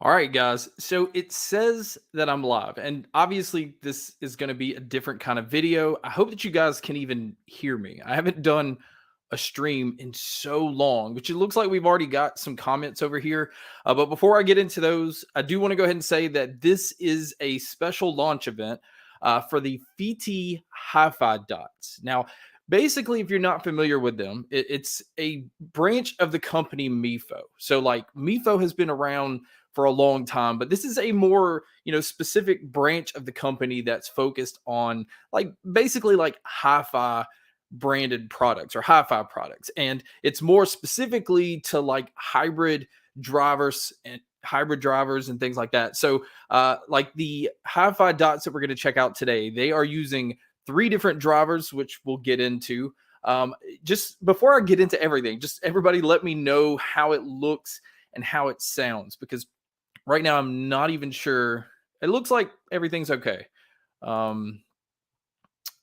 All right, guys. So it says that I'm live, and obviously, this is going to be a different kind of video. I hope that you guys can even hear me. I haven't done a stream in so long, which it looks like we've already got some comments over here. But before I get into those, I do want to go ahead and say that this is a special launch event for the FiiTii HiFiDots. Now, basically, if you're not familiar with them, it's a branch of the company Mifo. So, like, Mifo has been around for a long time, but this is a more, specific branch of the company that's focused on like basically like hi-fi branded products or hi-fi products. And it's more specifically to like hybrid drivers and things like that. So like the HiFiDots that we're going to check out today, they are using three different drivers, which we'll get into. Just before I get into everything, just everybody let me know how it looks and how it sounds, because right now, I'm not even sure. It looks like everything's okay. Um,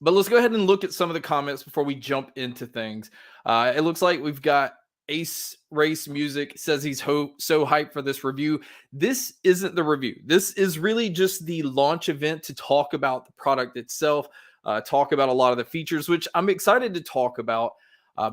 but let's go ahead and look at some of the comments before we jump into things. It looks like we've got Ace Race Music says he's so hyped for this review. This isn't the review. This is really just the launch event to talk about the product itself, talk about a lot of the features, which I'm excited to talk about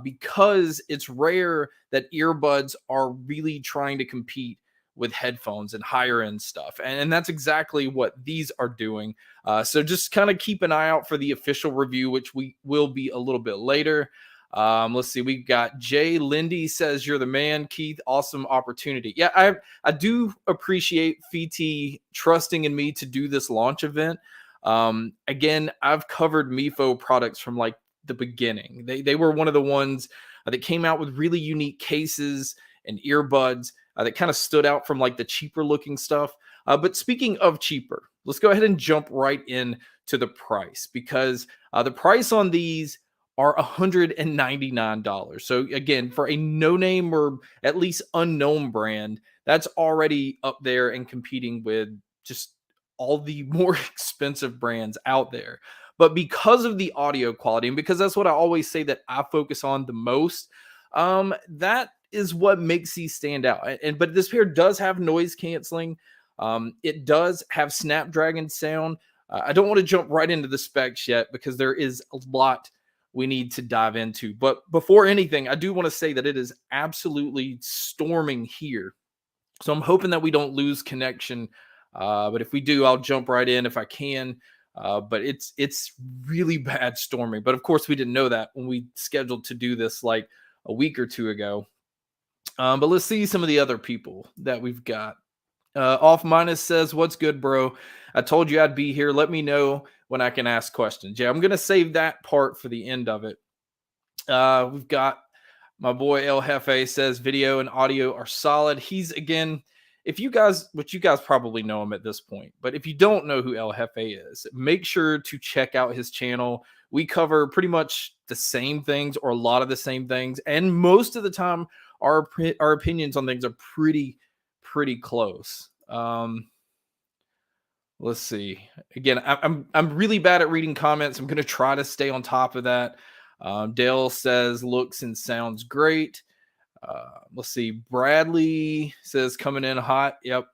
because it's rare that earbuds are really trying to compete with headphones and higher end stuff. And that's exactly what these are doing. So just kind of keep an eye out for the official review, which we will be a little bit later. Let's see. We've got Jay Lindy says, "You're the man, Keith. Awesome opportunity." Yeah, I do appreciate FiiTii trusting in me to do this launch event. Again, I've covered Mifo products from like the beginning. They were one of the ones that came out with really unique cases and earbuds that kind of stood out from like the cheaper looking stuff. But speaking of cheaper, let's go ahead and jump right in to the price, because the price on these are $199. So again, for a no name or at least unknown brand, that's already up there and competing with just all the more expensive brands out there. But because of the audio quality, and because that's what I always say that I focus on the most, that is what makes these stand out. But this pair does have noise canceling. It does have Snapdragon sound. I don't want to jump right into the specs yet because there is a lot we need to dive into. But before anything, I do want to say that it is absolutely storming here. So I'm hoping that we don't lose connection. But if we do, I'll jump right in if I can. But it's really bad storming. But of course, we didn't know that when we scheduled to do this like a week or two ago. But let's see some of the other people that we've got. Off Minus says, "What's good, bro? I told you I'd be here. Let me know when I can ask questions." Yeah, I'm going to save that part for the end of it. We've got my boy El Jefe says, "Video and audio are solid." He's, again, which you guys probably know him at this point, but if you don't know who El Jefe is, make sure to check out his channel. We cover pretty much the same things, or a lot of the same things, and most of the time, our opinions on things are pretty close. Let's see. Again, I'm really bad at reading comments. I'm going to try to stay on top of that. Dale says, "Looks and sounds great." Let's see. Bradley says, "Coming in hot." Yep.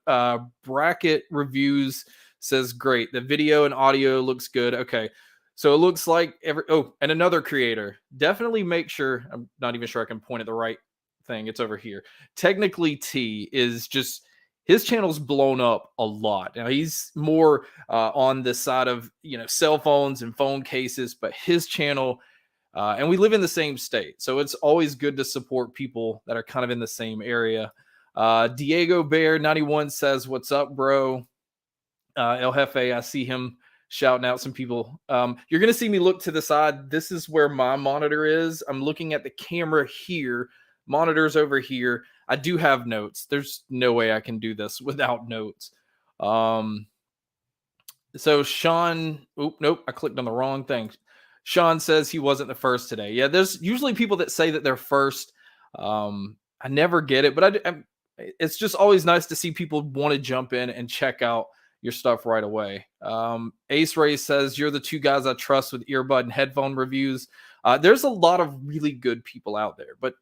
Bracket Reviews says, "Great. The video and audio looks good." Okay. So it looks like and another creator. Definitely make sure, I'm not even sure I can point at the right thing. It's over here. Technically T is just, his channel's blown up a lot. Now he's more on the side of, cell phones and phone cases, but his channel, and we live in the same state, so it's always good to support people that are kind of in the same area. Diego Bear 91 says, "What's up, bro?" El Jefe, I see him shouting out some people. You're going to see me look to the side. This is where my monitor is. I'm looking at the camera here. Monitor's over here. I do have notes. There's no way I can do this without notes. So Sean, nope, I clicked on the wrong thing. Sean says he wasn't the first today. Yeah, there's usually people that say that they're first. I never get it, but it's just always nice to see people want to jump in and check out your stuff right away. Ace Ray says, "You're the two guys I trust with earbud and headphone reviews." There's a lot of really good people out there, but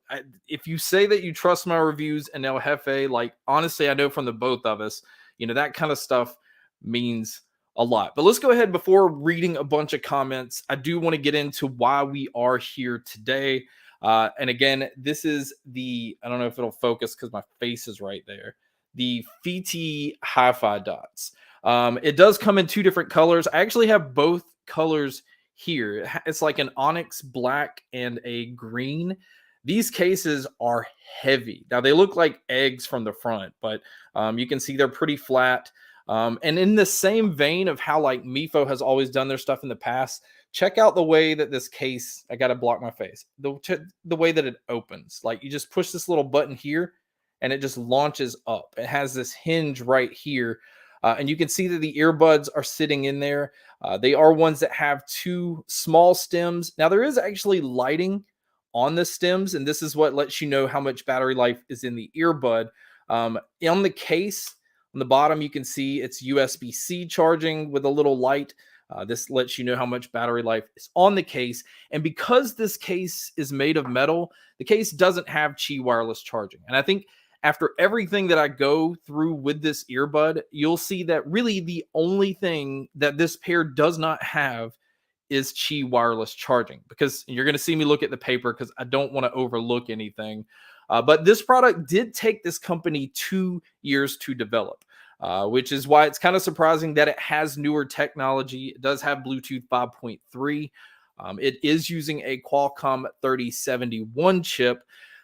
if you say that you trust my reviews and El Jefe, like honestly, I know from the both of us, that kind of stuff means a lot. But let's go ahead before reading a bunch of comments. I do want to get into why we are here today. And again, this is I don't know if it'll focus because my face is right there, the FiiTii HiFiDots. It does come in two different colors. I actually have both colors here. It's like an onyx black and a green. These cases are heavy. Now they look like eggs from the front, but you can see they're pretty flat. And in the same vein of how like Mifo has always done their stuff in the past, check out the way that this case, I got to block my face, the way that it opens. Like you just push this little button here and it just launches up. It has this hinge right here. And you can see that the earbuds are sitting in there. They are ones that have two small stems. Now there is actually lighting on the stems, and this is what lets you know how much battery life is in the earbud. On the case, on the bottom, you can see it's USB-C charging with a little light. This lets you know how much battery life is on the case. And because this case is made of metal, the case doesn't have Qi wireless charging. And I think after everything that I go through with this earbud, you'll see that really the only thing that this pair does not have is Qi wireless charging, because you're going to see me look at the paper because I don't want to overlook anything. But this product did take this company 2 years to develop, which is why it's kind of surprising that it has newer technology. It does have Bluetooth 5.3. It is using a Qualcomm 3071 chip.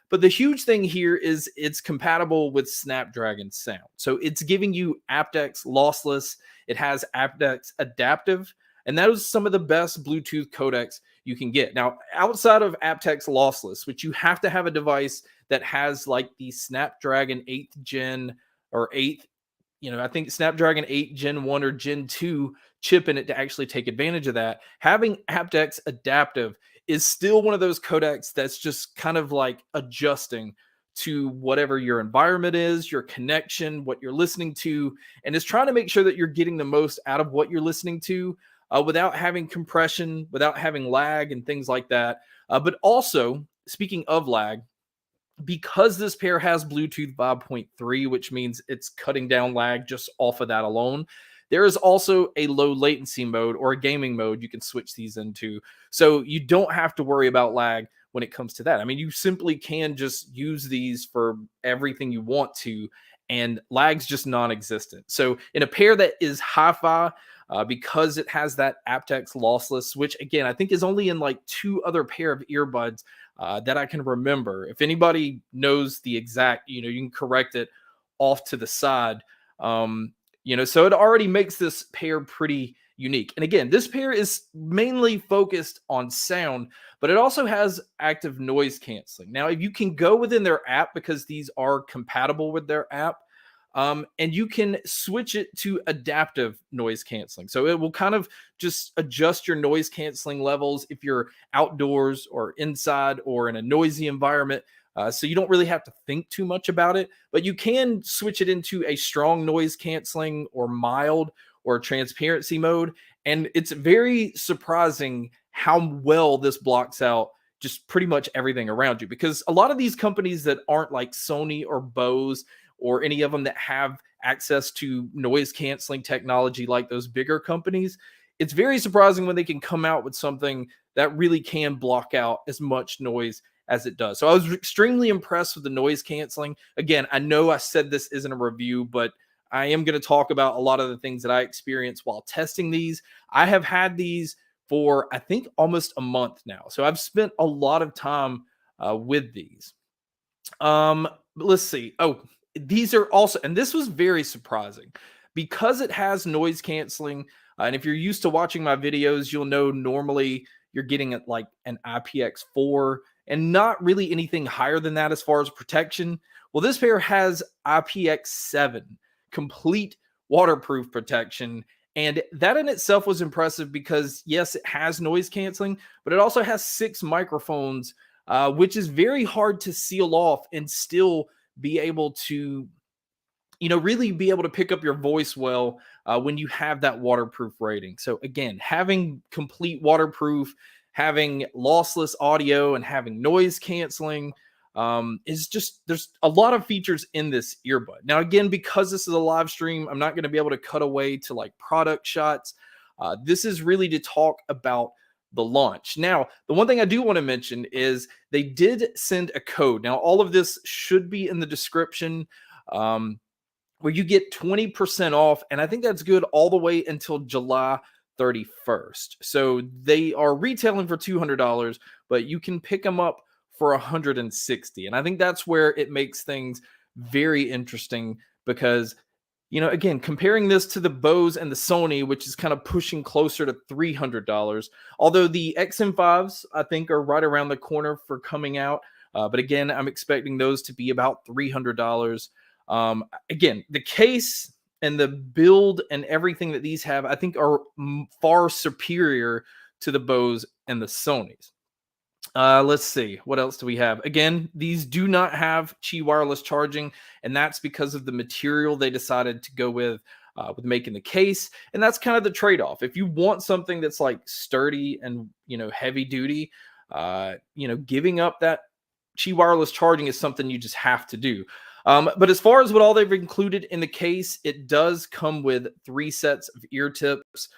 But the huge thing here is it's compatible with Snapdragon sound. So it's giving you aptX lossless. It has aptX adaptive. And that is some of the best Bluetooth codecs you can get. Now, outside of aptX lossless, which you have to have a device that has like the Snapdragon 8th gen or 8th, I think Snapdragon 8 Gen 1 or Gen 2 chip in it to actually take advantage of that. Having aptX adaptive is still one of those codecs that's just kind of like adjusting to whatever your environment is, your connection, what you're listening to, and is trying to make sure that you're getting the most out of what you're listening to without having compression, without having lag and things like that. But also, speaking of lag, because this pair has Bluetooth 5.3, which means it's cutting down lag just off of that alone, there is also a low latency mode or a gaming mode you can switch these into. So you don't have to worry about lag when it comes to that. I mean, you simply can just use these for everything you want to, and lag's just non-existent. So in a pair that is hi-fi, because it has that aptX lossless, which again, I think is only in like 2 other pair of earbuds that I can remember. If anybody knows the exact, you can correct it off to the side. So it already makes this pair pretty unique. And again, this pair is mainly focused on sound, but it also has active noise canceling. Now, if you can go within their app, because these are compatible with their app, and you can switch it to adaptive noise canceling. So it will kind of just adjust your noise canceling levels if you're outdoors or inside or in a noisy environment. So you don't really have to think too much about it, but you can switch it into a strong noise canceling or mild or transparency mode. And it's very surprising how well this blocks out just pretty much everything around you, because a lot of these companies that aren't like Sony or Bose or any of them that have access to noise canceling technology like those bigger companies, it's very surprising when they can come out with something that really can block out as much noise as it does. So I was extremely impressed with the noise canceling. Again, I know I said this isn't a review, but I am going to talk about a lot of the things that I experienced while testing these. I have had these for, I think, almost a month now. So I've spent a lot of time with these. Let's see. Oh, these are also, and this was very surprising because it has noise canceling. And if you're used to watching my videos, you'll know normally you're getting at like an IPX4 and not really anything higher than that as far as protection. Well, this pair has IPX7, complete waterproof protection. And that in itself was impressive because, yes, it has noise canceling, but it also has 6 microphones, which is very hard to seal off and still be able to, really be able to pick up your voice well when you have that waterproof rating. So again, having complete waterproof having lossless audio and having noise canceling is just, there's a lot of features in this earbud. Now, again, because this is a live stream, I'm not going to be able to cut away to like product shots. This is really to talk about the launch. Now, the one thing I do want to mention is they did send a code. Now, all of this should be in the description. Where you get 20% off. And I think that's good all the way until July 31st. So they are retailing for $200, but you can pick them up for $160. And I think that's where it makes things very interesting because, you know, again, comparing this to the Bose and the Sony, which is kind of pushing closer to $300, although the XM5s, I think, are right around the corner for coming out. But again, I'm expecting those to be about $300. Again, the case and the build and everything that these have, I think, are far superior to the Bose and the Sonys. Let's see. What else do we have? Again, these do not have Qi wireless charging, and that's because of the material they decided to go with making the case. And that's kind of the trade-off. If you want something that's like sturdy and, you know, heavy duty, you know, giving up that Qi wireless charging is something you just have to do. But as far as what all they've included in the case, it does come with 3 sets of ear tips.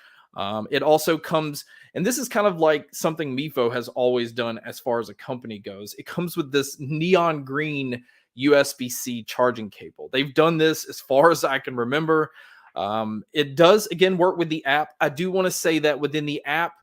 It also comes, and this is kind of like something Mifo has always done as far as a company goes. It comes with this neon green USB-C charging cable. They've done this as far as I can remember. It does, again, work with the app. I do want to say that within the app,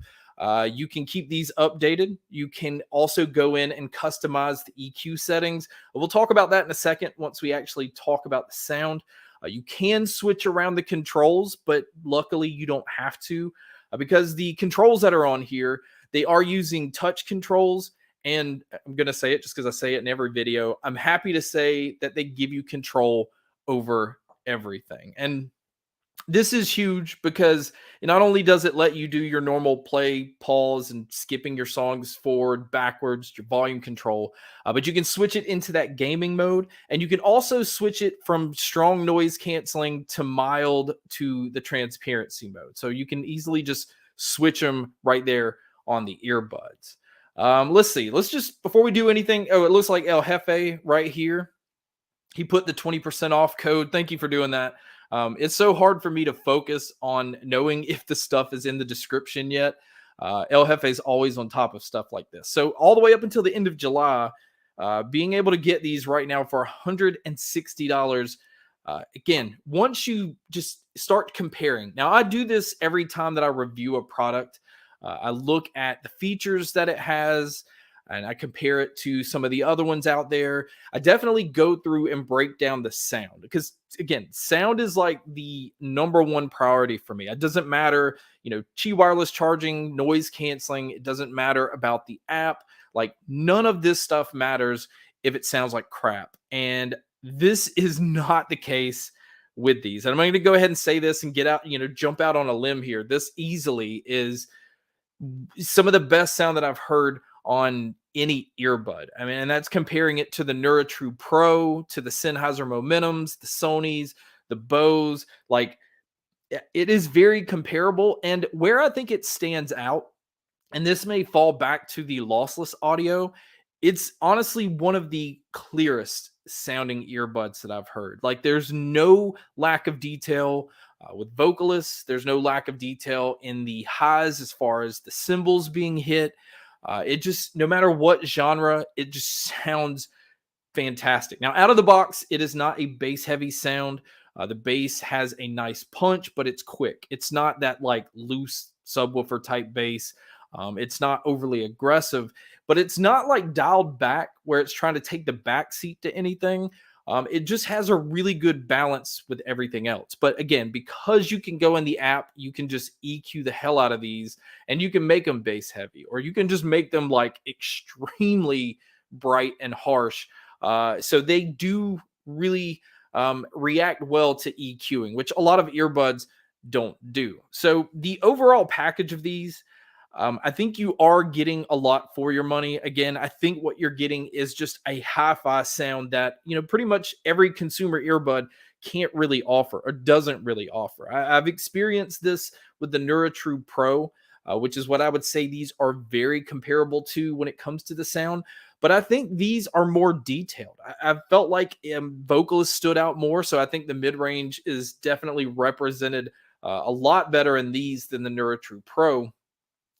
you can keep these updated. You can also go in and customize the EQ settings. We'll talk about that in a second once we actually talk about the sound. You can switch around the controls, but luckily you don't have to because the controls that are on here, they are using touch controls. And I'm going to say it just because I say it in every video. I'm happy to say that they give you control over everything. And this is huge because not only does it let you do your normal play, pause, and skipping your songs forward, backwards, your volume control, but you can switch it into that gaming mode. And you can also switch it from strong noise canceling to mild to the transparency mode. So you can easily just switch them right there on the earbuds. Let's see. Let's just, before we do anything, oh, it looks like El Jefe right here. He put the 20% off code. Thank you for doing that. It's so hard for me to focus on knowing if the stuff is in the description yet. El Jefe is always on top of stuff like this. So all the way up until the end of July, being able to get these right now for $160. Again, once you just start comparing. Now, I do this every time that I review a product. I look at the features that it has, and I compare it to some of the other ones out there. I definitely go through and break down the sound because, again, sound is like the #1 priority for me. It doesn't matter, you know, Qi wireless charging, noise canceling. It doesn't matter about the app. Like, none of this stuff matters if it sounds like crap. And this is not the case with these. And I'm going to go ahead and say this and get out, you know, jump out on a limb here. This easily is some of the best sound that I've heard on any earbud. I mean, and that's comparing it to the NeuroTrue Pro, to the Sennheiser Momentums, the Sonys, the Bose. Like, it is very comparable. And where I think it stands out, and this may fall back to the lossless audio, it's honestly one of the clearest sounding earbuds that I've heard. Like, there's no lack of detail with vocalists. There's no lack of detail in the highs as far as the cymbals being hit. It just, no matter what genre, it just sounds fantastic. Now, out of the box, it is not a bass heavy sound. The bass has a nice punch, but it's quick. It's not that like loose subwoofer type bass. It's not overly aggressive, but it's not like dialed back where it's trying to take the back seat to anything. It just has a really good balance with everything else. But again, because you can go in the app, you can just EQ the hell out of these and you can make them bass heavy, or you can just make them like extremely bright and harsh. So they do really react well to EQing, which a lot of earbuds don't do. So the overall package of these, I think you are getting a lot for your money. Again, I think what you're getting is just a hi-fi sound that, you know, pretty much every consumer earbud can't really offer or doesn't really offer. I've experienced this with the NeuroTrue Pro. which is what I would say these are very comparable to when it comes to the sound. But I think these are more detailed. I felt like vocalist stood out more, so I think the mid range is definitely represented a lot better in these than the NeuroTrue Pro.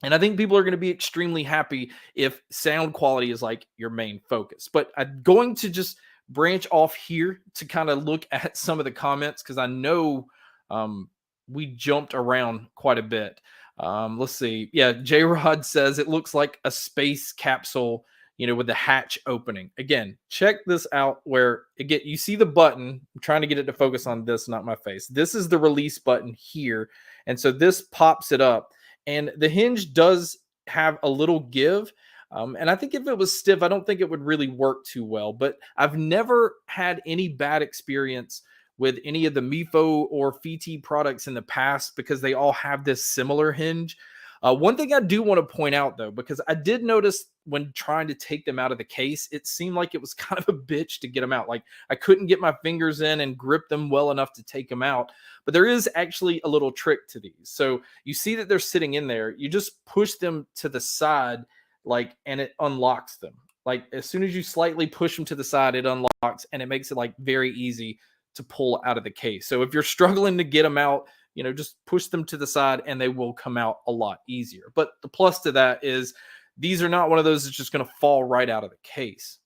And I think people are going to be extremely happy if sound quality is like your main focus. But I'm going to just branch off here to kind of look at some of the comments because I know um, we jumped around quite a bit. Let's see. Yeah, J Rod says it looks like a space capsule, with the hatch opening. Again, check this out where again you see the button. I'm trying to get it to focus on this, not my face. This is the release button here. And so this pops it up. And the hinge does have a little give. And I think if it was stiff, I don't think it would really work too well. But I've never had any bad experience with any of the MIFO or FiiTii products in the past because they all have this similar hinge. One thing I do want to point out, though, because I did notice when trying to take them out of the case, it seemed like it was kind of a bitch to get them out. Like I couldn't get my fingers in and grip them well enough to take them out. But there is actually a little trick to these. So you see that they're sitting in there. You just push them to the side, and it unlocks them. Like as soon as you slightly push them to the side, it unlocks and it makes it like very easy to pull out of the case. So if you're struggling to get them out, just push them to the side and they will come out a lot easier. But the plus to that is these are not one of those that's just going to fall right out of the case.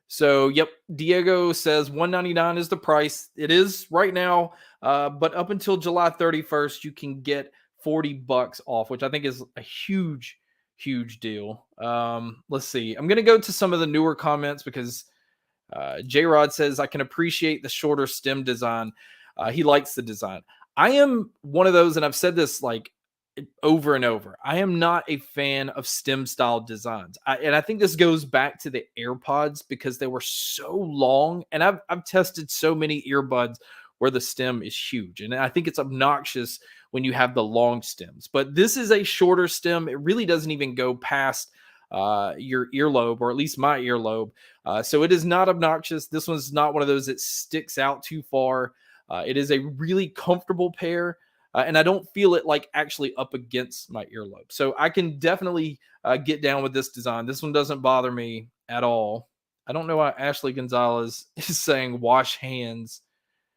So, yep, Diego says $199 is the price. It is right now, but up until July 31st, you can get $40 off, which I think is a huge, huge deal. Let's see. I'm going to go to some of the newer comments because J Rod says, I can appreciate the shorter stem design. He likes the design. I am one of those, and I've said this like over and over. I am not a fan of stem style designs. And I think this goes back to the AirPods because they were so long. And I've tested so many earbuds where the stem is huge. And I think it's obnoxious when you have the long stems. But this is a shorter stem. It really doesn't even go past your earlobe, or at least my earlobe. So it is not obnoxious. This one's not one of those that sticks out too far. It is a really comfortable pair, and I don't feel it like actually up against my earlobe. So I can definitely get down with this design. This one doesn't bother me at all. I don't know why Ashley Gonzalez is saying wash hands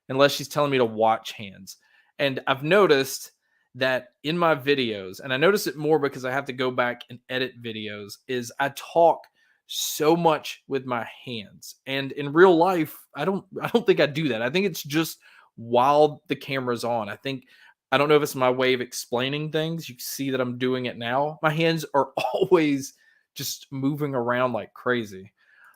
unless she's telling me to watch hands. And I've noticed that in my videos, and I notice it more because I have to go back and edit videos, is I talk so much with my hands. And in real life, I don't think I do that. I think it's just while the camera's on. I don't know if it's my way of explaining things. You can see that I'm doing it now. My hands are always just moving around like crazy.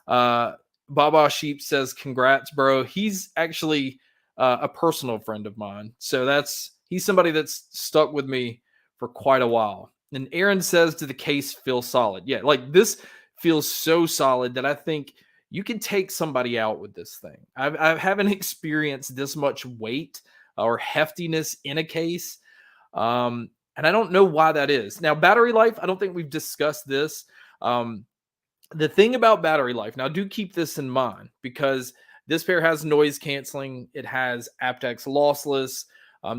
Baba Sheep says, congrats, bro. He's actually a personal friend of mine. So he's somebody that's stuck with me for quite a while. And Aaron says, do the case feel solid? Yeah, like this feels so solid that I think you can take somebody out with this thing. I haven't experienced this much weight or heftiness in a case. And I don't know why that is. Now, battery life, I don't think we've discussed this. The thing about battery life, now do keep this in mind because this pair has noise canceling. It has aptX lossless.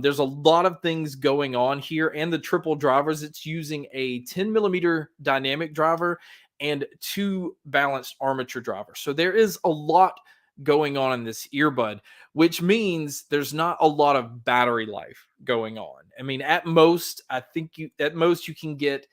There's a lot of things going on here. And the triple drivers, it's using a 10 millimeter dynamic driver and 2 balanced armature drivers. So there is a lot going on in this earbud, which means there's not a lot of battery life going on. I mean, at most, you can get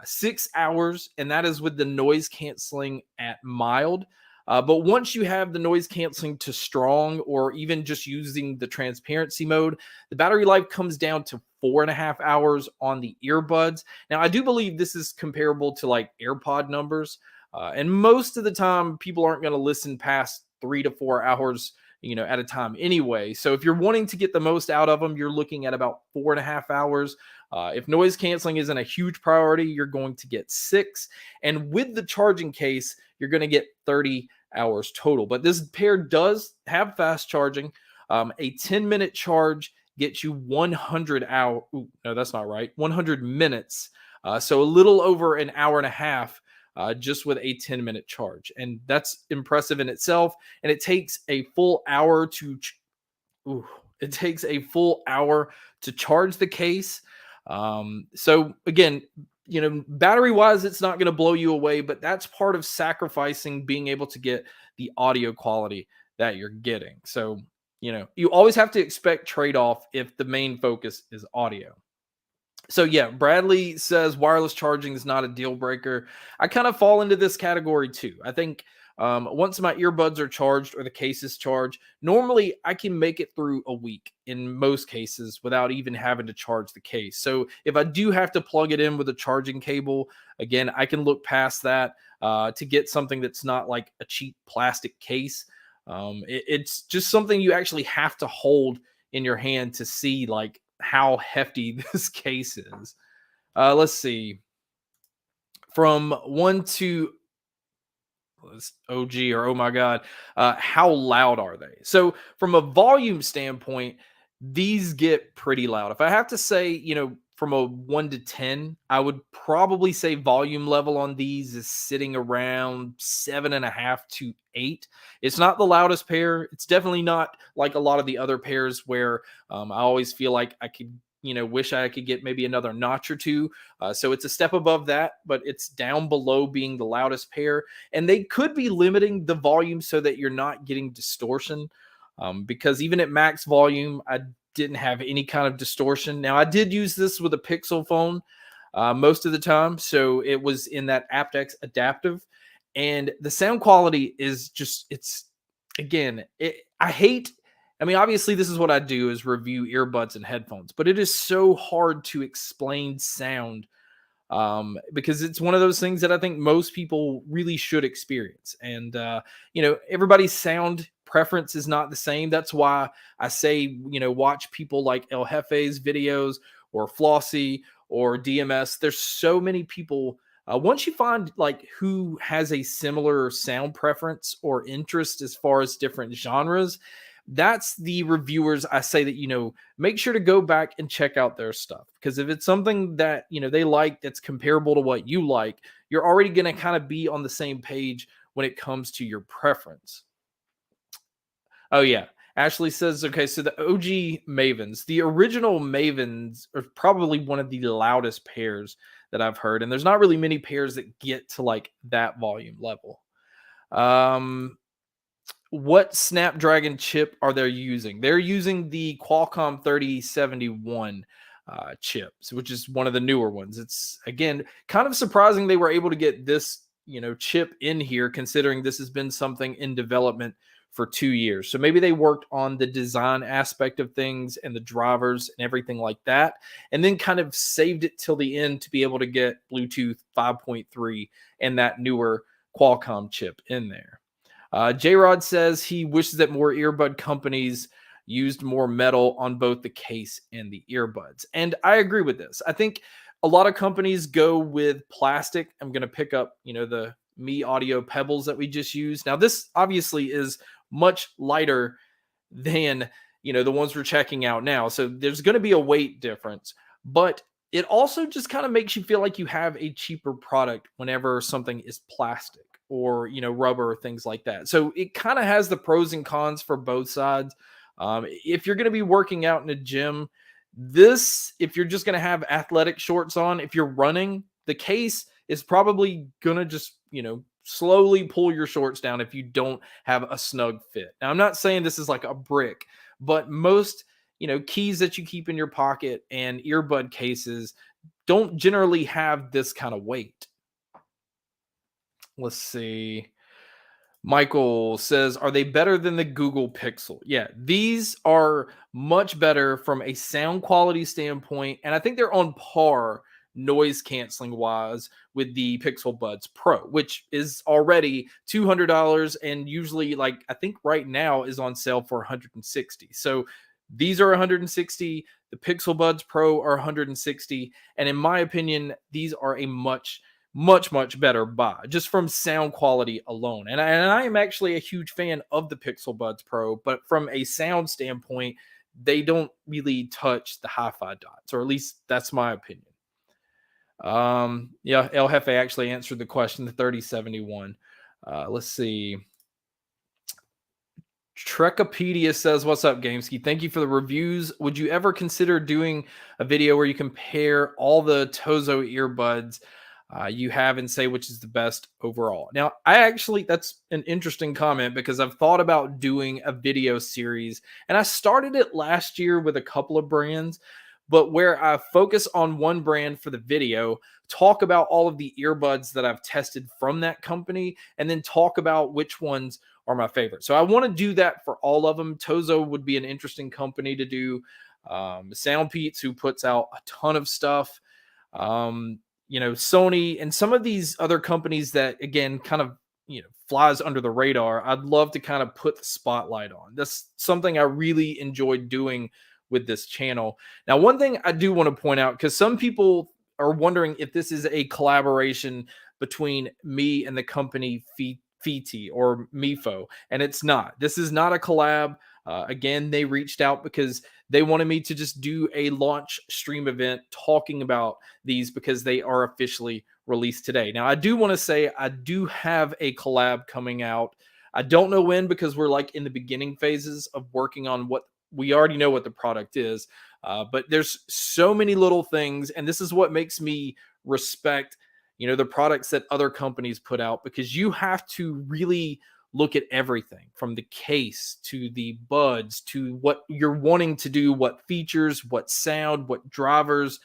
6 hours, and that is with the noise canceling at mild. But once you have the noise canceling to strong, or even just using the transparency mode, the battery life comes down to 4.5 hours on the earbuds. Now, I do believe this is comparable to like AirPod numbers. And most of the time, people aren't going to listen past 3 to 4 hours, at a time anyway. So if you're wanting to get the most out of them, you're looking at about 4.5 hours. If noise canceling isn't a huge priority, you're going to get 6. And with the charging case, you're going to get 30 hours total. But this pair does have fast charging. A 10-minute charge gets you 100 hours. No, that's not right. 100 minutes. So a little over an hour and a half just with a 10-minute charge. And that's impressive in itself. And it takes a full hour to charge the case. So again, battery wise, it's not going to blow you away, but that's part of sacrificing being able to get the audio quality that you're getting. So, you always have to expect trade off if the main focus is audio. So yeah, Bradley says wireless charging is not a deal breaker. I kind of fall into this category too. I think once my earbuds are charged or the case is charged, normally I can make it through a week in most cases without even having to charge the case. So if I do have to plug it in with a charging cable, again, I can look past that to get something that's not like a cheap plastic case. It's just something you actually have to hold in your hand to see like how hefty this case is. Let's see. From one to OG or oh my God, how loud are they? So, from a volume standpoint, these get pretty loud. If I have to say, from a 1 to 10, I would probably say volume level on these is sitting around 7.5 to 8. It's not the loudest pair. It's definitely not like a lot of the other pairs where I always feel like I could, wish I could get maybe another notch or two. So it's a step above that, but it's down below being the loudest pair. And they could be limiting the volume so that you're not getting distortion. Because even at max volume, I didn't have any kind of distortion. Now, I did use this with a Pixel phone most of the time. So it was in that aptX adaptive. And the sound quality is just, I hate, obviously, this is what I do is review earbuds and headphones, but it is so hard to explain sound because it's one of those things that I think most people really should experience. And, everybody's sound preference is not the same. That's why I say, watch people like El Jefe's videos or Flossie or DMS. There's so many people. Once you find like who has a similar sound preference or interest as far as different genres, that's the reviewers I say that, make sure to go back and check out their stuff. Because if it's something that, they like that's comparable to what you like, you're already going to kind of be on the same page when it comes to your preference. Oh, yeah. Ashley says, okay, so the OG Mavens, the original Mavens are probably one of the loudest pairs that I've heard. And there's not really many pairs that get to like that volume level. What Snapdragon chip are they using? They're using the Qualcomm 3071 chips, which is one of the newer ones. It's again kind of surprising they were able to get this, chip in here, considering this has been something in development for 2 years. So maybe they worked on the design aspect of things and the drivers and everything like that, and then kind of saved it till the end to be able to get Bluetooth 5.3 and that newer Qualcomm chip in there. J Rod says he wishes that more earbud companies used more metal on both the case and the earbuds. And I agree with this. I think a lot of companies go with plastic. I'm going to pick up, the Mi Audio Pebbles that we just used. Now, this obviously is much lighter than, the ones we're checking out now. So there's going to be a weight difference, but it also just kind of makes you feel like you have a cheaper product whenever something is plastic or rubber or things like that. So it kind of has the pros and cons for both sides. If you're going to be working out in a gym, if you're just going to have athletic shorts on, if you're running, the case is probably going to just slowly pull your shorts down if you don't have a snug fit. Now, I'm not saying this is like a brick, but most keys that you keep in your pocket and earbud cases don't generally have this kind of weight. Let's see. Michael says, are they better than the Google Pixel? Yeah, these are much better from a sound quality standpoint. And I think they're on par noise canceling wise with the Pixel Buds Pro, which is already $200 and usually, like, I think right now is on sale for 160. So these are 160. The Pixel Buds Pro are 160. And in my opinion, these are a much better buy just from sound quality alone. And I am actually a huge fan of the Pixel Buds Pro, but from a sound standpoint, they don't really touch the HiFiDots, or at least that's my opinion. Yeah, El Jefe actually answered the question, the 3071. Let's see. Trekopedia says, "What's up, Gameski? Thank you for the reviews. Would you ever consider doing a video where you compare all the Tozo earbuds you have and say which is the best overall?" Now, that's an interesting comment because I've thought about doing a video series, and I started it last year with a couple of brands, but where I focus on one brand for the video, talk about all of the earbuds that I've tested from that company, and then talk about which ones are my favorite. So I want to do that for all of them. Tozo would be an interesting company to do. Soundpeats, who puts out a ton of stuff. Sony and some of these other companies that, again, kind of, flies under the radar. I'd love to kind of put the spotlight on. That's something I really enjoyed doing with this channel. Now, one thing I do want to point out, because some people are wondering if this is a collaboration between me and the company FiiTii or MIFO, and it's not. This is not a collab. Again, they reached out because they wanted me to just do a launch stream event talking about these because they are officially released today. Now, I do want to say I do have a collab coming out. I don't know when because we're like in the beginning phases of working on what we already know what the product is. But there's so many little things, and this is what makes me respect the products that other companies put out, because you have to really look at everything from the case to the buds to what you're wanting to do, what features, what sound, what drivers.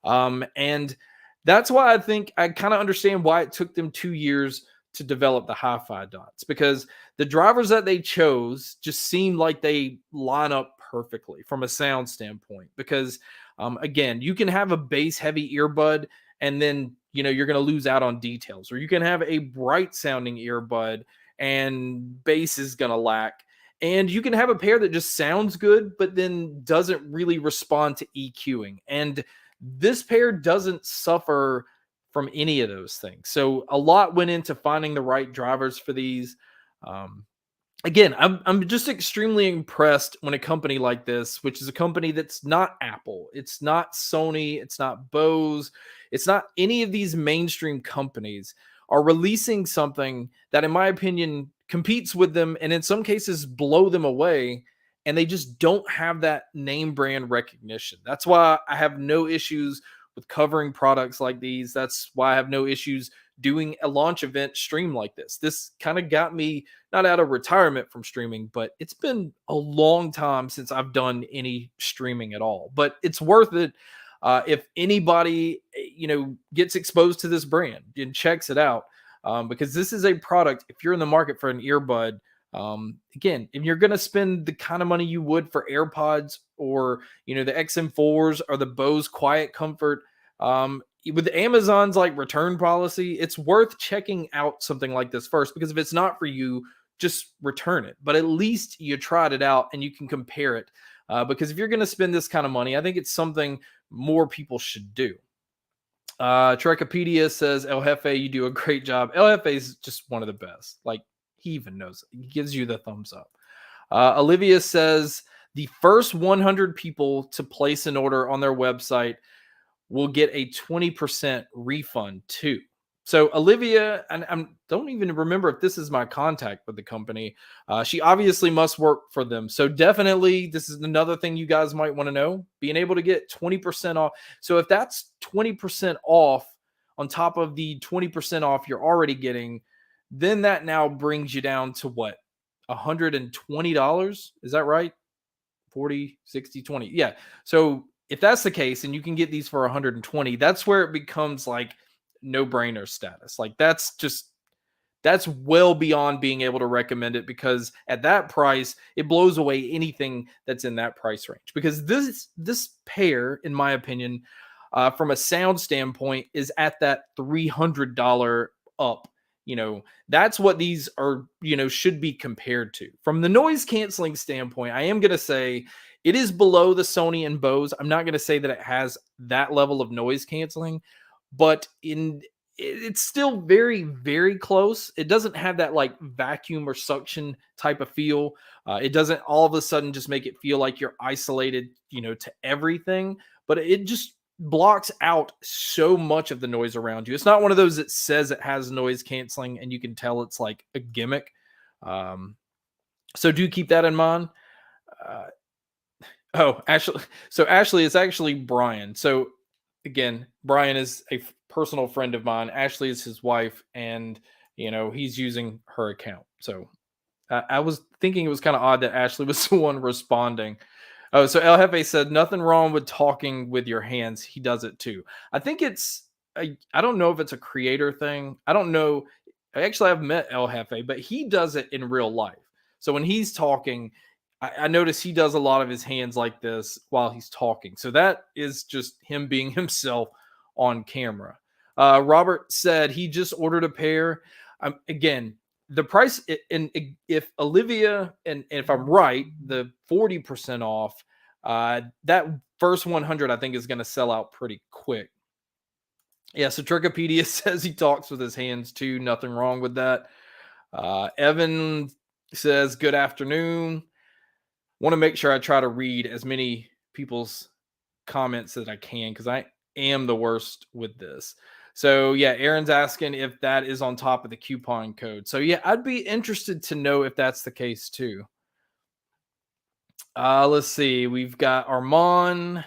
And that's why I think I kind of understand why it took them 2 years to develop the HiFiDots, because the drivers that they chose just seem like they line up perfectly from a sound standpoint. Because again, you can have a bass heavy earbud and then you're going to lose out on details, or you can have a bright sounding earbud and bass is going to lack, and you can have a pair that just sounds good but then doesn't really respond to EQing, and this pair doesn't suffer from any of those things. So a lot went into finding the right drivers for these. Again, I'm just extremely impressed when a company like this, which is a company that's not Apple, it's not Sony, it's not Bose, it's not any of these mainstream companies, are releasing something that, in my opinion, competes with them and in some cases blow them away. And they just don't have that name brand recognition. That's why I have no issues with covering products like these. That's why I have no issues doing a launch event stream like this. This kind of got me not out of retirement from streaming, but it's been a long time since I've done any streaming at all. But it's worth it if anybody gets exposed to this brand and checks it out, because this is a product. If you're in the market for an earbud, again, if you're going to spend the kind of money you would for AirPods or the XM4s or the Bose Quiet Comfort, with Amazon's like return policy, it's worth checking out something like this first, because if it's not for you, just return it. But at least you tried it out and you can compare it, because if you're going to spend this kind of money, I think it's something more people should do. Trekopedia says, El Jefe, you do a great job. El Jefe is just one of the best. Like, he even knows it. He gives you the thumbs up. Olivia says, the first 100 people to place an order on their website will get a 20% refund too. So Olivia, and I don't even remember if this is my contact with the company. She obviously must work for them. So definitely, this is another thing you guys might want to know, being able to get 20% off. So if that's 20% off on top of the 20% off you're already getting, then that now brings you down to what? $120? Is that right? 40, 60, 20. Yeah. So if that's the case and you can get these for 120, that's where it becomes like no-brainer status. Like that's well beyond being able to recommend it, because at that price, it blows away anything that's in that price range. Because this pair, in my opinion, from a sound standpoint, is at that $300 up. That's what these are, should be compared to. From the noise canceling standpoint, I am going to say it is below the Sony and Bose. I'm not going to say that it has that level of noise canceling, but it's still very, very close. It doesn't have that like vacuum or suction type of feel. It doesn't all of a sudden just make it feel like you're isolated, to everything, but it just blocks out so much of the noise around you. It's not one of those that says it has noise canceling and you can tell it's like a gimmick. So do keep that in mind. Uh, oh, actually, so Ashley is actually Brian. So again, Brian is a personal friend of mine. Ashley is his wife, and he's using her account. So I was thinking it was kind of odd that Ashley was the one responding. Oh, so El Jefe said nothing wrong with talking with your hands. He does it too. I think I don't know if it's a creator thing. I don't know. Actually, I've met El Jefe, but he does it in real life. So when he's talking, I notice he does a lot of his hands like this while he's talking. So that is just him being himself on camera. Robert said he just ordered a pair. Again, the price, and if Olivia, and if I'm right, the 40% off, that first 100 I think is going to sell out pretty quick. Yeah, so Trichopedia says he talks with his hands too. Nothing wrong with that. Evan says, good afternoon. Want to make sure I try to read as many people's comments as I can because I am the worst with this. So yeah, Aaron's asking if that is on top of the coupon code. So yeah, I'd be interested to know if that's the case too. Let's see. We've got Armand.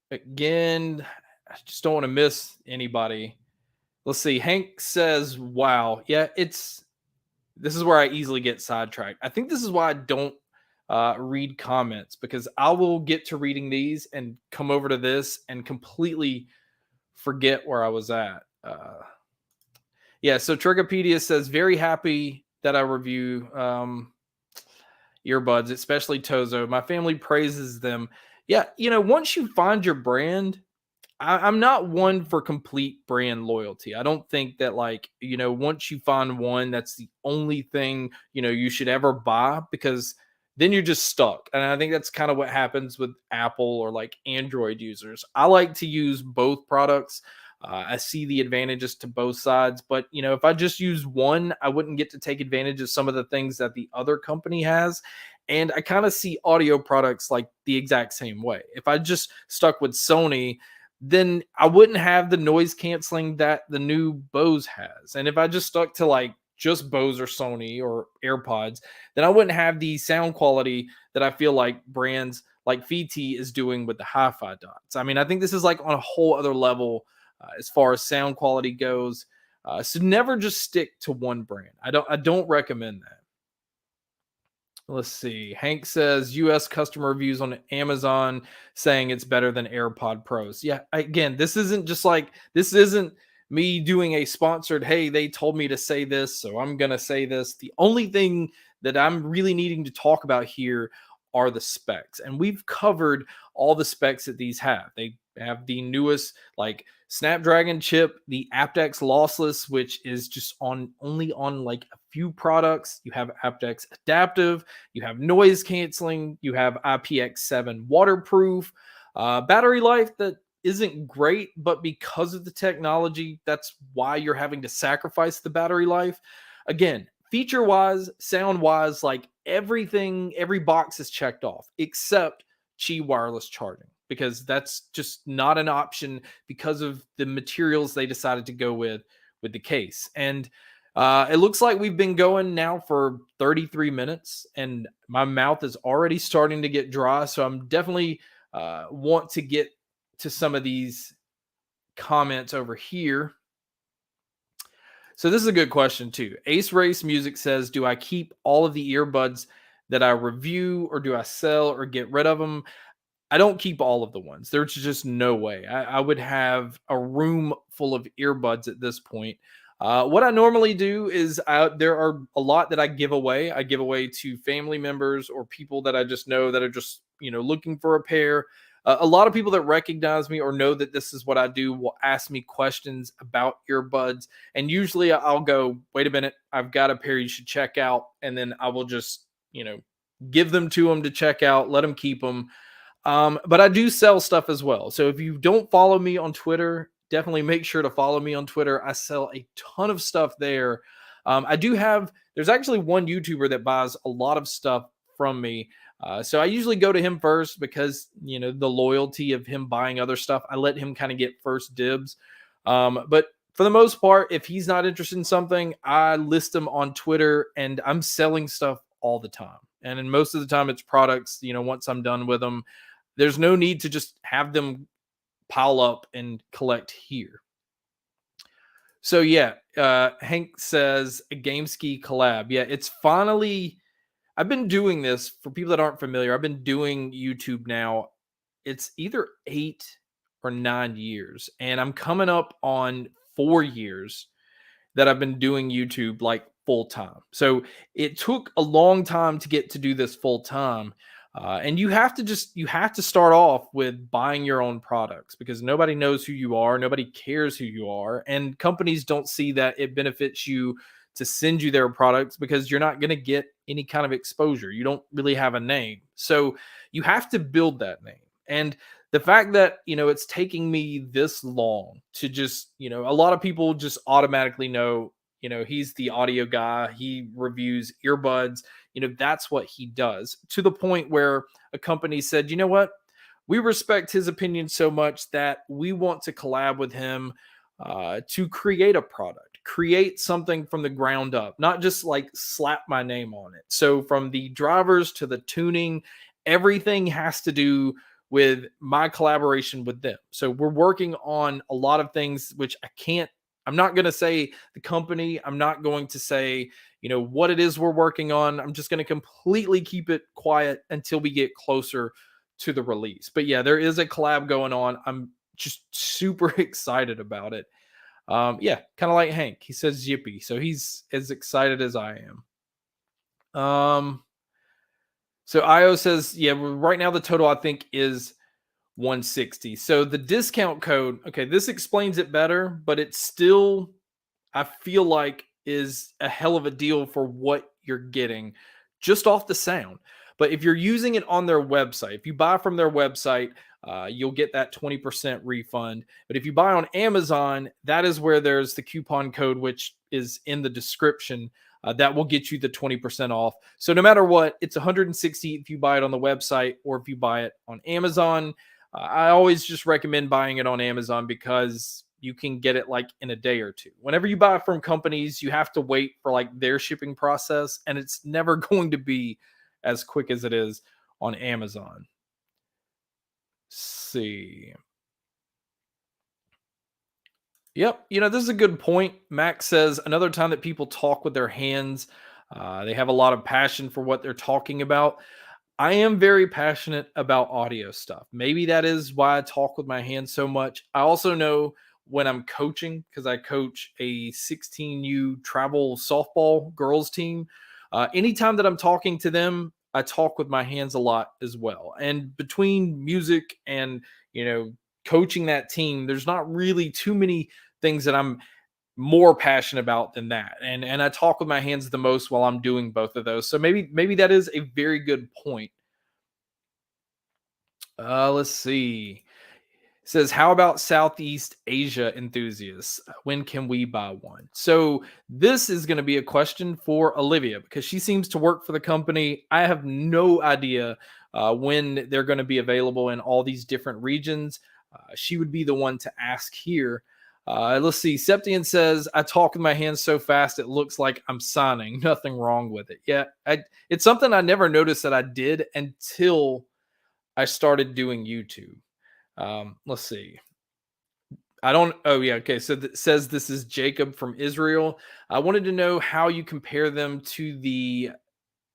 Again, I just don't want to miss anybody. Let's see. Hank says, wow. Yeah, this is where I easily get sidetracked. I think this is why I don't read comments, because I will get to reading these and come over to this and completely forget where I was at. Yeah, so Trigopedia says, very happy that I review earbuds, especially Tozo. My family praises them. Yeah, once you find your brand, I'm not one for complete brand loyalty. I don't think that, once you find one, that's the only thing, you should ever buy, because then you're just stuck. And I think that's kind of what happens with Apple or like Android users. I like to use both products. I see the advantages to both sides, but if I just use one, I wouldn't get to take advantage of some of the things that the other company has. And I kind of see audio products like the exact same way. If I just stuck with Sony, then I wouldn't have the noise canceling that the new Bose has. And if I just stuck to like just Bose or Sony or AirPods, then I wouldn't have the sound quality that I feel like brands like FiiTii is doing with the HiFiDots. I mean, I think this is like on a whole other level as far as sound quality goes. So never just stick to one brand. I don't recommend that. Let's see. Hank says US customer reviews on Amazon saying it's better than AirPod Pros. Yeah, again, this isn't me doing a sponsored, hey, they told me to say this, so I'm going to say this. The only thing that I'm really needing to talk about here are the specs. And we've covered all the specs that these have. They have the newest Snapdragon chip, the aptX lossless, which is just only on like a few products. You have aptX adaptive, you have noise canceling, you have IPX7 waterproof, battery life that isn't great, but because of the technology, that's why you're having to sacrifice the battery life. Again, feature wise, sound wise, like everything, every box is checked off except Qi wireless charging, because that's just not an option because of the materials they decided to go with the case. And it looks like we've been going now for 33 minutes and my mouth is already starting to get dry. So I'm definitely want to get to some of these comments over here. So this is a good question too. Ace Race Music says, do I keep all of the earbuds that I review, or do I sell or get rid of them? I don't keep all of the ones. There's just no way. I would have a room full of earbuds at this point. What I normally do is there are a lot that I give away. I give away to family members or people that I just know that are just, looking for a pair. A lot of people that recognize me or know that this is what I do will ask me questions about earbuds. And usually I'll go, wait a minute, I've got a pair you should check out. And then I will just, give them to them to check out, let them keep them. But I do sell stuff as well. So if you don't follow me on Twitter, definitely make sure to follow me on Twitter. I sell a ton of stuff there. There's actually one YouTuber that buys a lot of stuff from me. So I usually go to him first because, the loyalty of him buying other stuff, I let him kind of get first dibs. But for the most part, if he's not interested in something, I list him on Twitter and I'm selling stuff all the time. And in most of the time, it's products, once I'm done with them, there's no need to just have them pile up and collect here. So yeah, Hank says a GameSki collab. Yeah, it's finally. I've been doing this for people that aren't familiar. I've been doing YouTube now. It's either 8 or 9 years, and I'm coming up on 4 years that I've been doing YouTube like full time. So it took a long time to get to do this full time. And you have to start off with buying your own products because nobody knows who you are, nobody cares who you are, and companies don't see that it benefits you to send you their products because you're not going to get any kind of exposure. You don't really have a name. So you have to build that name. And the fact that, it's taking me this long to just, a lot of people just automatically know, he's the audio guy, he reviews earbuds, that's what he does, to the point where a company said, you know what, we respect his opinion so much that we want to collab with him to create a product, create something from the ground up, not just like slap my name on it. So from the drivers to the tuning, everything has to do with my collaboration with them. So we're working on a lot of things, which I'm not going to say the company, I'm not going to say, what it is we're working on. I'm just going to completely keep it quiet until we get closer to the release. But yeah, there is a collab going on. I'm just super excited about it. Yeah, kind of like Hank. He says yippee. So he's as excited as I am. So IO says, yeah, right now the total I think is 160. So the discount code, okay, this explains it better, but it's still, I feel like, is a hell of a deal for what you're getting just off the sound. But if you're using it on their website, if you buy from their website, you'll get that 20% refund. But if you buy on Amazon, that is where there's the coupon code, which is in the description. That will get you the 20% off. So no matter what, it's 160 if you buy it on the website or if you buy it on Amazon. I always just recommend buying it on Amazon because you can get it like in a day or two. Whenever you buy from companies, you have to wait for like their shipping process, and it's never going to be as quick as it is on Amazon. Let's see. Yep. This is a good point. Max says another time that people talk with their hands, they have a lot of passion for what they're talking about. I am very passionate about audio stuff. Maybe that is why I talk with my hands so much. I also know when I'm coaching, because I coach a 16U travel softball girls team, anytime that I'm talking to them, I talk with my hands a lot as well. And between music and, coaching that team, there's not really too many things that I'm more passionate about than that. And I talk with my hands the most while I'm doing both of those. So maybe that is a very good point. Let's see. It says, how about Southeast Asia enthusiasts? When can we buy one? So this is going to be a question for Olivia because she seems to work for the company. I have no idea when they're going to be available in all these different regions. She would be the one to ask here. Let's see. Septian says, I talk with my hands so fast it looks like I'm signing. Nothing wrong with it. Yeah, it's something I never noticed that I did until I started doing YouTube. Let's see. I don't. Oh yeah. Okay. So it says this is Jacob from Israel. I wanted to know how you compare them to the.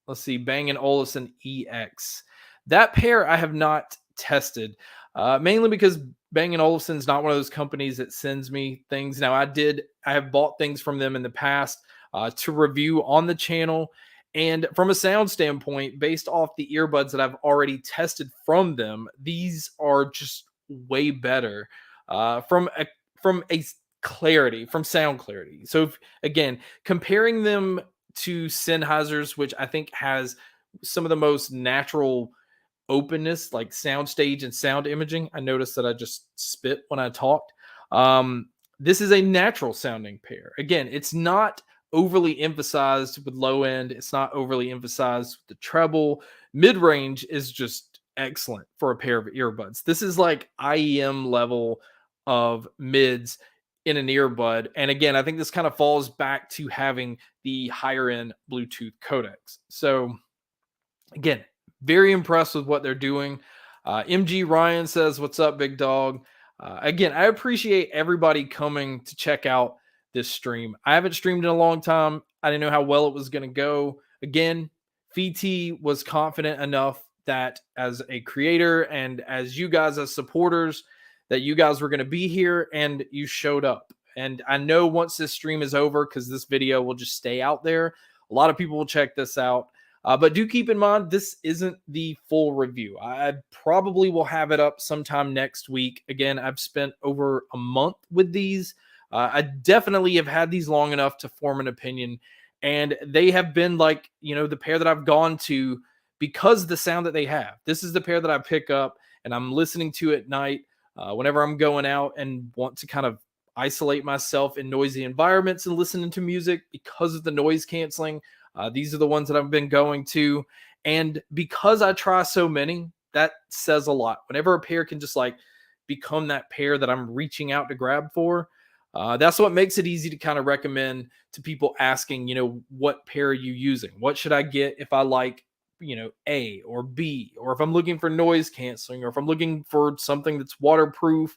Let's see, Bang& Olufsen EX. That pair I have not tested, mainly because Bang& Olufsen is not one of those companies that sends me things. Now I have bought things from them in the past to review on the channel. And from a sound standpoint, based off the earbuds that I've already tested from them, these are just way better from a clarity, from sound clarity. So again, comparing them to Sennheiser's, which I think has some of the most natural openness, like soundstage and sound imaging. I noticed that I just spit when I talked. This is a natural sounding pair. Again, it's not overly emphasized with low end. It's not overly emphasized with the treble. Mid range is just excellent for a pair of earbuds. This is like IEM level of mids in an earbud. And again, I think this kind of falls back to having the higher end Bluetooth codecs. So again, very impressed with what they're doing. MG Ryan says, "What's up, big dog?" Again, I appreciate everybody coming to check out this stream. I haven't streamed in a long time. I didn't know how well it was going to go. Again, FiiTii was confident enough that as a creator and as you guys as supporters, that you guys were going to be here and you showed up. And I know once this stream is over, because this video will just stay out there, a lot of people will check this out. But do keep in mind, this isn't the full review. I probably will have it up sometime next week. Again, I've spent over a month with these. I definitely have had these long enough to form an opinion. And they have been like, the pair that I've gone to because of the sound that they have. This is the pair that I pick up and I'm listening to at night whenever I'm going out and want to kind of isolate myself in noisy environments and listening to music because of the noise canceling. These are the ones that I've been going to. And because I try so many, that says a lot. Whenever a pair can just like become that pair that I'm reaching out to grab for, that's what makes it easy to kind of recommend to people asking, what pair are you using? What should I get if I like, A or B, or if I'm looking for noise canceling, or if I'm looking for something that's waterproof.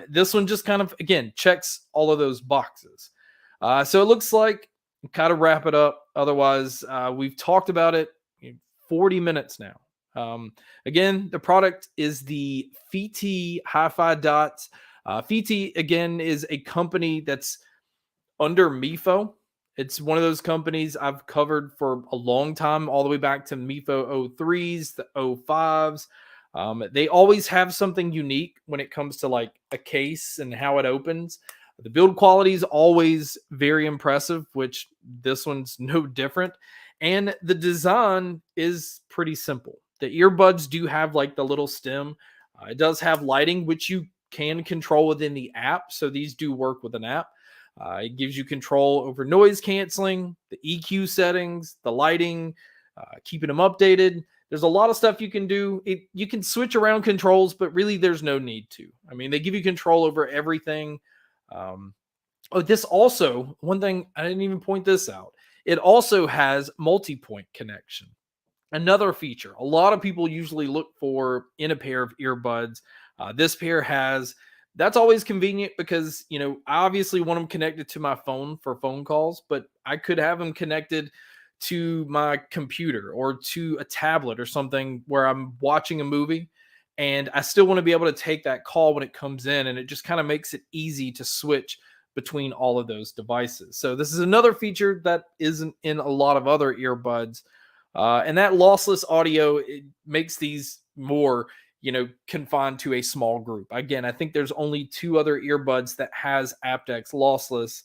This one just kind of, again, checks all of those boxes. So it looks like kind of wrap it up. Otherwise, we've talked about it 40 minutes now. Again, the product is the FiiTii HiFiDots. FiiTii, again, is a company that's under MIFO. It's one of those companies I've covered for a long time, all the way back to MIFO 03s, the 05s. They always have something unique when it comes to like a case and how it opens. The build quality is always very impressive, which this one's no different. And the design is pretty simple. The earbuds do have like the little stem. It does have lighting, which you can control within the app. So these do work with an app. It gives you control over noise canceling, the EQ settings, the lighting, keeping them updated. There's a lot of stuff you can do. You can switch around controls, but really there's no need to. I mean, they give you control over everything. This also, one thing, I didn't even point this out. It also has multi-point connection. Another feature a lot of people usually look for in a pair of earbuds. This pair has. That's always convenient because, I obviously want them connected to my phone for phone calls, but I could have them connected to my computer or to a tablet or something where I'm watching a movie. And I still want to be able to take that call when it comes in. And it just kind of makes it easy to switch between all of those devices. So this is another feature that isn't in a lot of other earbuds. And that lossless audio, it makes these more, confined to a small group. Again, I think there's only 2 other earbuds that has aptX lossless.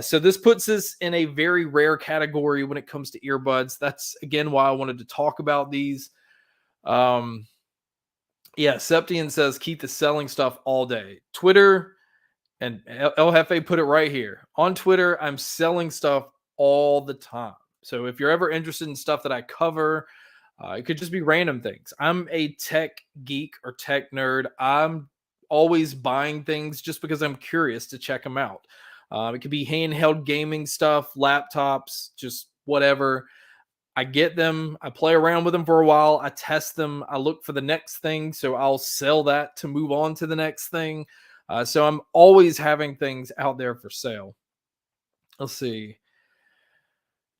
So this puts us in a very rare category when it comes to earbuds. That's, again, why I wanted to talk about these. Septian says, keep the selling stuff all day. Twitter, and El Jefe put it right here. On Twitter, I'm selling stuff all the time. So if you're ever interested in stuff that I cover, it could just be random things. I'm a tech geek or tech nerd. I'm always buying things just because I'm curious to check them out. It could be handheld gaming stuff, laptops, just whatever. I get them. I play around with them for a while. I test them. I look for the next thing. So I'll sell that to move on to the next thing. So I'm always having things out there for sale. Let's see.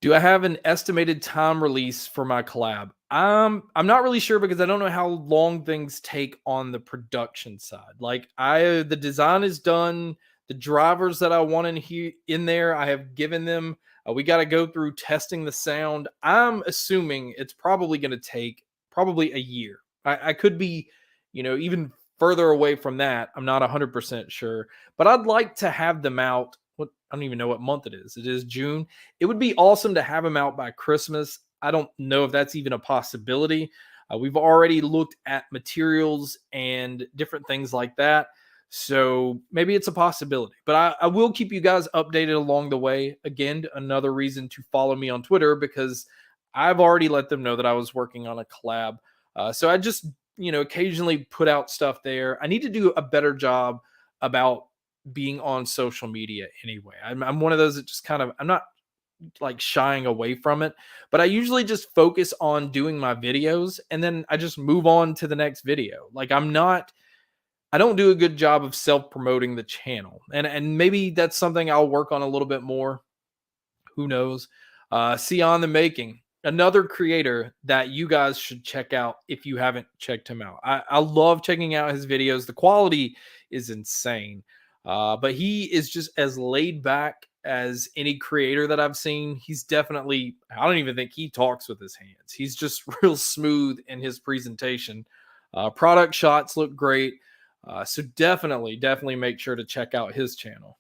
Do I have an estimated time release for my collab? I'm not really sure because I don't know how long things take on the production side. Like the design is done. The drivers that I want in there, I have given them. We got to go through testing the sound. I'm assuming it's probably going to take probably a year. I could be, even further away from that. I'm not 100% sure, but I'd like to have them out. I don't even know what month it is. It is June. It would be awesome to have them out by Christmas. I don't know if that's even a possibility. We've already looked at materials and different things like that. So maybe it's a possibility, but I will keep you guys updated along the way. Again, another reason to follow me on Twitter because I've already let them know that I was working on a collab. So I just, occasionally put out stuff there. I need to do a better job about being on social media anyway. I'm one of those that just kind of, I'm not like shying away from it, but I usually just focus on doing my videos and then I just move on to the next video. Like I don't do a good job of self-promoting the channel. And maybe that's something I'll work on a little bit more. Who knows? See on the making. Another creator that you guys should check out if you haven't checked him out. I love checking out his videos. The quality is insane. But he is just as laid back as any creator that I've seen. He's definitely, I don't even think he talks with his hands. He's just real smooth in his presentation. Product shots look great. So definitely make sure to check out his channel.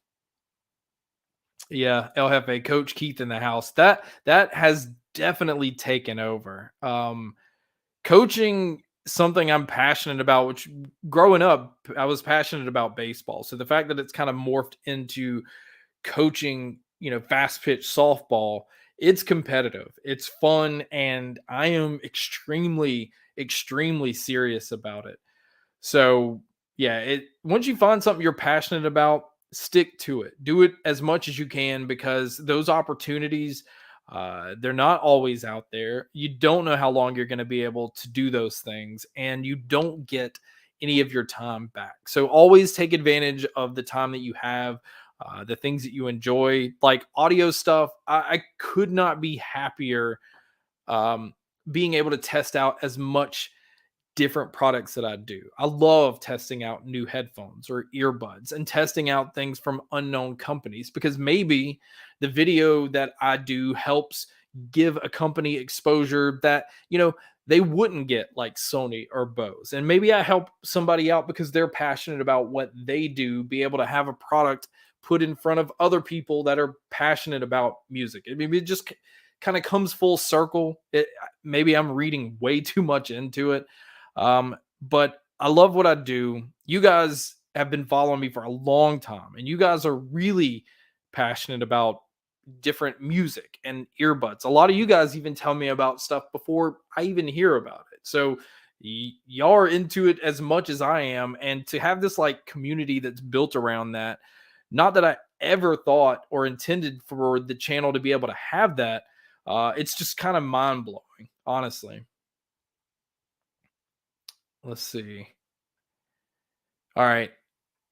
Yeah, LFA Coach Keith in the house. That has definitely taken over. Coaching something I'm passionate about, which growing up, I was passionate about baseball. So the fact that it's kind of morphed into coaching, fast pitch softball, it's competitive, it's fun, and I am extremely serious about it. So yeah, it once you find something you're passionate about, stick to it. Do it as much as you can because those opportunities, they're not always out there. You don't know how long you're going to be able to do those things, and you don't get any of your time back. So always take advantage of the time that you have. The things that you enjoy, like audio stuff, I could not be happier um, being able to test out as much different products that I do. I love testing out new headphones or earbuds and testing out things from unknown companies because maybe the video that I do helps give a company exposure that, they wouldn't get like Sony or Bose. And maybe I help somebody out because they're passionate about what they do, be able to have a product put in front of other people that are passionate about music. I mean, it just kind of comes full circle. Maybe I'm reading way too much into it, but I love what I do. You guys have been following me for a long time, and you guys are really passionate about different music and earbuds. A lot of you guys even tell me about stuff before I even hear about it. So y'all are into it as much as I am, and to have this like community that's built around that. Not that I ever thought or intended for the channel to be able to have that. It's just kind of mind blowing, honestly. Let's see. All right.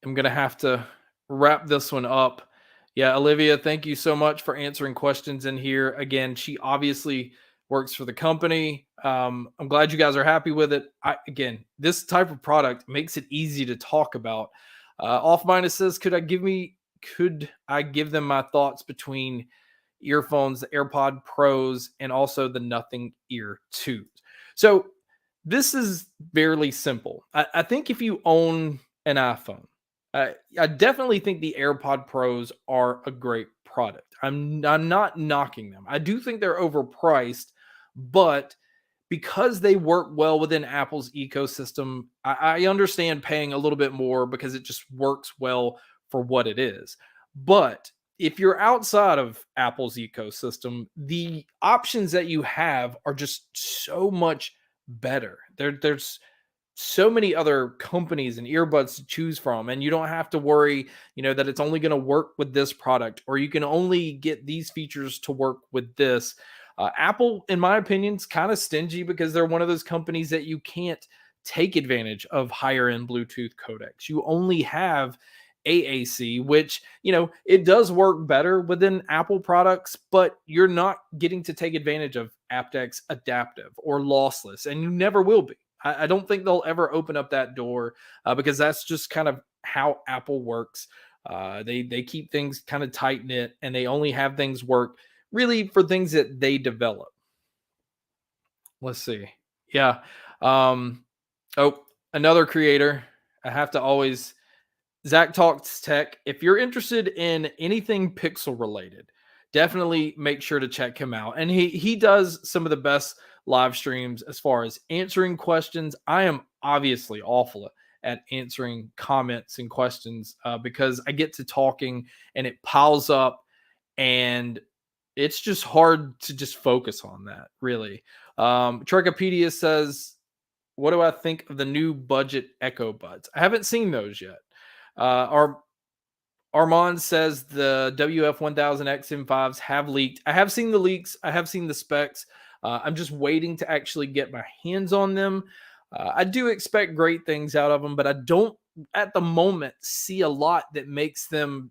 I'm going to have to wrap this one up. Yeah, Olivia, thank you so much for answering questions in here. Again, she obviously works for the company. I'm glad you guys are happy with it. Again, this type of product makes it easy to talk about. Off Minus says, could I give them my thoughts between earphones, the AirPod Pros, and also the Nothing Ear 2? So this is fairly simple. I think if you own an iPhone, I definitely think the AirPod Pros are a great product. I'm not knocking them. I do think they're overpriced, but because they work well within Apple's ecosystem, I understand paying a little bit more because it just works well for what it is. But if you're outside of Apple's ecosystem, the options that you have are just so much better. There's so many other companies and earbuds to choose from, and you don't have to worry, that it's only going to work with this product, or you can only get these features to work with this. Apple, in my opinion, is kind of stingy because they're one of those companies that you can't take advantage of higher end Bluetooth codecs. You only have AAC, which, it does work better within Apple products, but you're not getting to take advantage of aptX adaptive or lossless, and you never will be. I don't think they'll ever open up that door because that's just kind of how Apple works. They keep things kind of tight knit, and they only have things work really for things that they develop. Let's see. Yeah. Oh, another creator. I have to always Zach Talks Tech. If you're interested in anything pixel related, definitely make sure to check him out. And he does some of the best live streams as far as answering questions. I am obviously awful at answering comments and questions because I get to talking and it piles up, and it's just hard to just focus on that, really. Trichopedia says, what do I think of the new budget Echo Buds? I haven't seen those yet. Or Armand says the WF-1000X M5s have leaked. I have seen the leaks. I have seen the specs. I'm just waiting to actually get my hands on them. I do expect great things out of them, but I don't at the moment see a lot that makes them,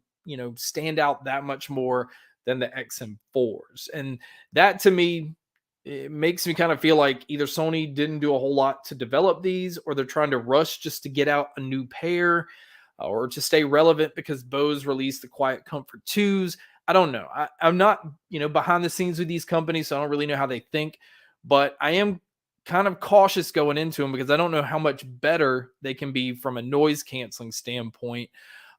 stand out that much more than the XM4s. And that to me, it makes me kind of feel like either Sony didn't do a whole lot to develop these, or they're trying to rush just to get out a new pair, or to stay relevant because Bose released the Quiet Comfort 2s. I don't know. I'm not, behind the scenes with these companies, so I don't really know how they think, but I am kind of cautious going into them because I don't know how much better they can be from a noise canceling standpoint.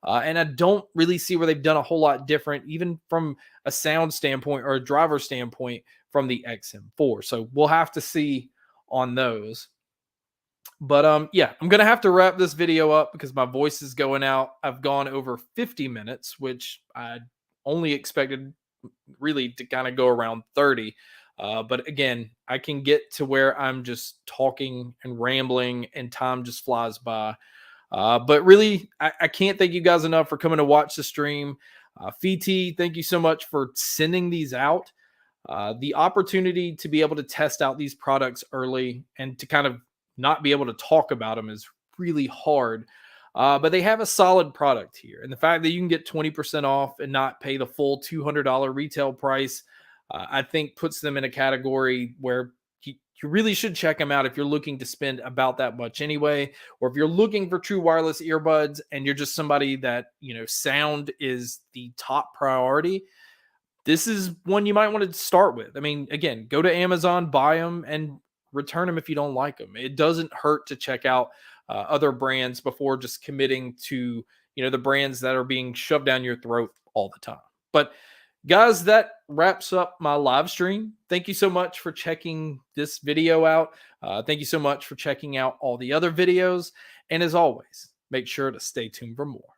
And I don't really see where they've done a whole lot different, even from a sound standpoint or a driver standpoint from the XM4. So we'll have to see on those. But yeah, I'm gonna have to wrap this video up because my voice is going out. I've gone over 50 minutes, which I only expected really to kind of go around 30. But again, I can get to where I'm just talking and rambling and time just flies by. But really, I can't thank you guys enough for coming to watch the stream. FiiTii, thank you so much for sending these out. The opportunity to be able to test out these products early and to kind of not be able to talk about them is really hard. But they have a solid product here. And the fact that you can get 20% off and not pay the full $200 retail price, I think puts them in a category where you really should check them out if you're looking to spend about that much anyway, or if you're looking for true wireless earbuds and you're just somebody that, sound is the top priority. This is one you might want to start with. I mean, again, go to Amazon, buy them, and return them if you don't like them. It doesn't hurt to check out other brands before just committing to, the brands that are being shoved down your throat all the time. But guys, that wraps up my live stream. Thank you so much for checking this video out. Thank you so much for checking out all the other videos. And as always, make sure to stay tuned for more.